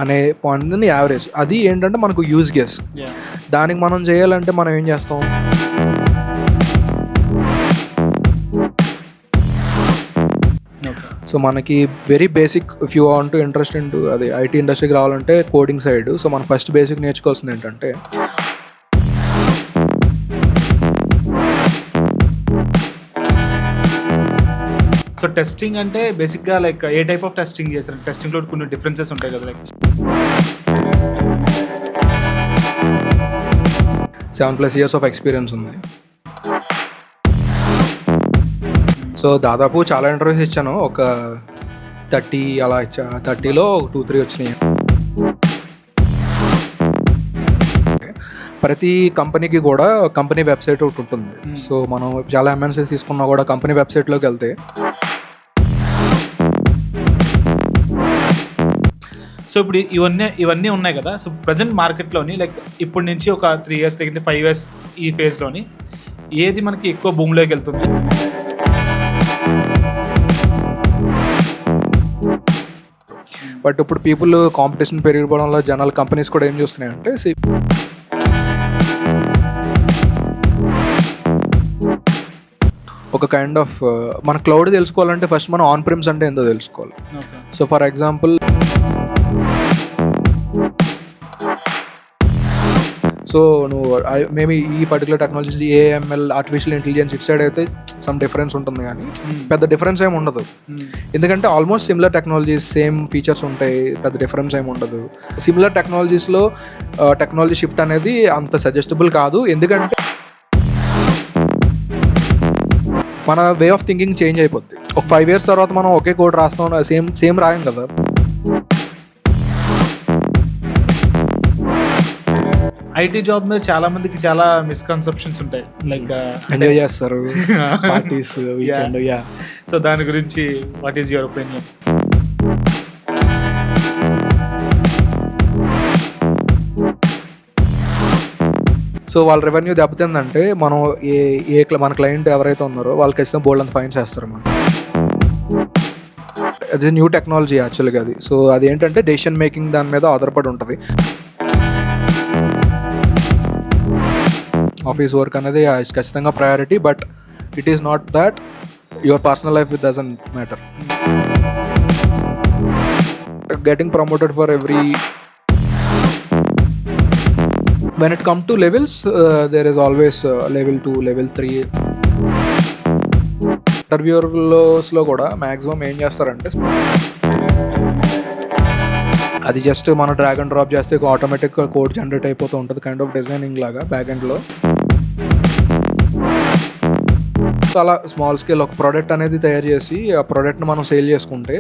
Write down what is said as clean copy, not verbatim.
అనే point average. అది ఏంటంటే మనకు యూజ్ కేస్. దానికి మనం చేయాలంటే మనం ఏం చేస్తాం, సో మనకి very basic if you want to interest in to అది ఐటీ ఇండస్ట్రీకి రావాలంటే కోడింగ్ సైడ్. సో మనం ఫస్ట్ బేసిక్ నేర్చుకోవాల్సింది ఏంటంటే సో టెస్టింగ్ అంటే బేసిక్గా like A type of testing చేస్తారు? టెస్టింగ్లో కొన్ని డిఫరెన్సెస్ ఉంటాయి కదా, లైక్ 7+ years ఆఫ్ ఎక్స్పీరియన్స్ ఉంది. సో దాదాపు చాలా ఇంటర్వ్యూస్ ఇచ్చాను, ఒక 30 అలా ఇచ్చా. 30లో 2-3 వచ్చినాయి. ప్రతి కంపెనీకి కూడా కంపెనీ వెబ్సైట్ ఒకటి ఉంటుంది. సో మనం చాలా ఎంఎన్సీస్ తీసుకున్నా కూడా కంపెనీ వెబ్సైట్లోకి వెళ్తే సో ఇప్పుడు ఇవన్నీ ఉన్నాయి కదా. సో ప్రజెంట్ మార్కెట్లోని లైక్ ఇప్పటి నుంచి ఒక 3 years లేకపోతే 5 years ఈ ఫేజ్లోని ఏది మనకి ఎక్కువ భూమిలోకి వెళ్తుంది? బట్ ఇప్పుడు పీపుల్ కాంపిటీషన్ పెరిగిపోవడం వల్ల జనాలు కంపెనీస్ కూడా ఏం చూస్తున్నాయంటే ఒక కైండ్ ఆఫ్ మన క్లౌడ్ తెలుసుకోవాలంటే ఫస్ట్ మనం ఆన్ ప్రిమ్స్ అంటే ఏందో తెలుసుకోవాలి. సో ఫర్ ఎగ్జాంపుల్ సో నువ్వు మేబీ ఈ particular technology AML artificial intelligence it side అయితే సమ్ డిఫరెన్స్ ఉంటుంది, కానీ పెద్ద డిఫరెన్స్ ఏమి ఉండదు. ఎందుకంటే almost similar technologies, same features ఉంటాయి, పెద్ద డిఫరెన్స్ ఏమి ఉండదు. సిమిలర్ టెక్నాలజీస్లో టెక్నాలజీ షిఫ్ట్ అనేది అంత సజెస్టబుల్ కాదు, ఎందుకంటే మన వే ఆఫ్ థింకింగ్ చేంజ్ అయిపోద్ది. ఒక 5 years తర్వాత మనం ఒకే కోడ్ రాస్తాం, సేమ్ రాయం కదా. ఐటీ జాబ్ మీద చాలా మందికి చాలా మిస్కన్సెప్షన్స్ ఉంటాయి, లైక్ ఎంజాయ్ చేస్తారు, పార్టీస్, వీకెండ్. సో దాని గురించి what is your opinion? So వాళ్ళ రెవెన్యూ దెబ్బతిందంటే మనం మన క్లయింట్ ఎవరైతే ఉన్నారో వాళ్ళకి ఖచ్చితంగా బోల్డ్ అంత ఫైన్ చేస్తారు మనం. అది న్యూ టెక్నాలజీ యాక్చువల్గా అది. సో అది ఏంటంటే డెసిషన్ మేకింగ్ దాని మీద ఆధారపడి ఉంటుంది. ఆఫీస్ వర్క్ అనేది ఖచ్చితంగా priority, but it is not that your personal life it doesn't matter. Getting promoted for every when it come to levels, there is always level 2, level 3. ఇంటర్వ్యూలో కూడా మ్యాక్సిమం ఏం చేస్తారంటే అది జస్ట్ మనం డ్రాగ్ అండ్ డ్రాప్ చేస్తే ఆటోమేటిక్గా code generate అయిపోతూ ఉంటుంది, కైండ్ ఆఫ్ డిజైనింగ్ లాగా బ్యాక్ ఎండ్లో. సో అలా స్మాల్ స్కేల్ ఒక ప్రోడక్ట్ అనేది తయారు చేసి ఆ ప్రోడక్ట్ని మనం సేల్ చేసుకుంటే